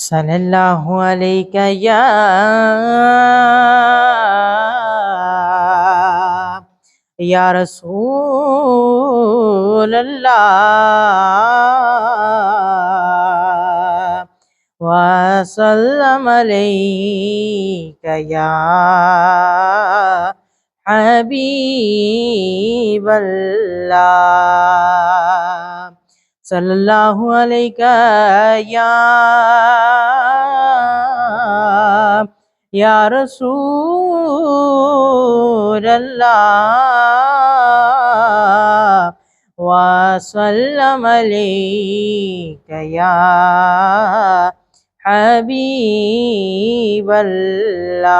صلی اللہ علیہ یا رسول اللہ وسلم علیک یا حبیب اللہ صلی اللہ علیہ یا رسول اللہ وسلم علیک یا حبیب اللہ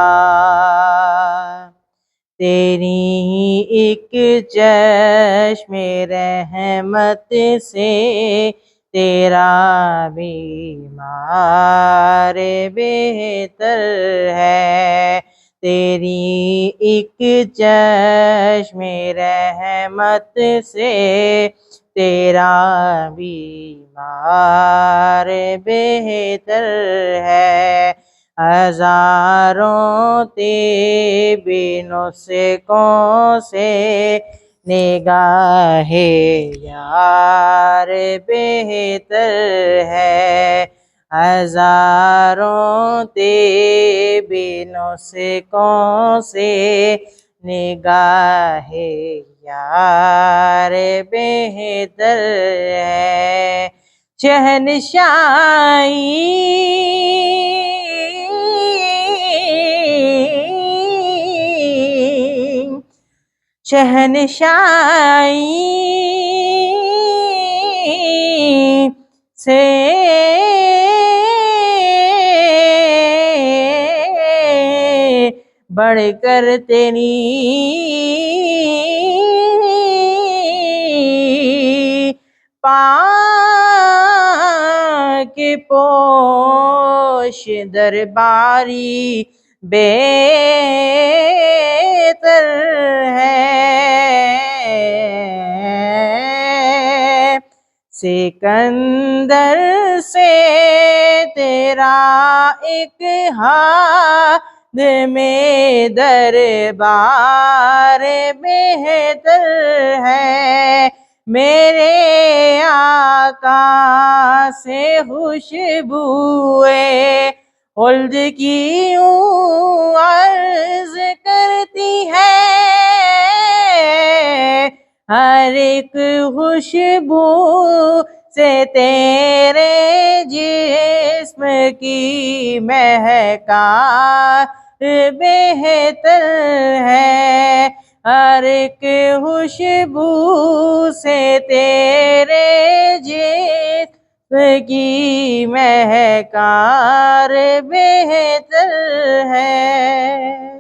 تیری ایک چشم رحمت سے تیرا بیمار بہتر ہے تیری ایک چشم رحمت سے تیرا بیمار بہتر ہے ہزاروں طب نسخوں سے نگاہ یار بہتر ہے ہزاروں طب نسخوں سے نگاہ یار بہتر ہے شہنشائی سے بڑھ کر تیری پاک پوش درباری بہتر ہے سکندر سے تیرا ایک ہاتھ میں دربار بہتر ہے میرے آقا سے خوشبوئے خلد کی یوں عرض کرتی ہے ہر ایک خوشبو سے تیرے جسم کی مہکار بہتر ہے ہر ایک خوشبو سے تیرے جسم کی مہکار بہتر ہے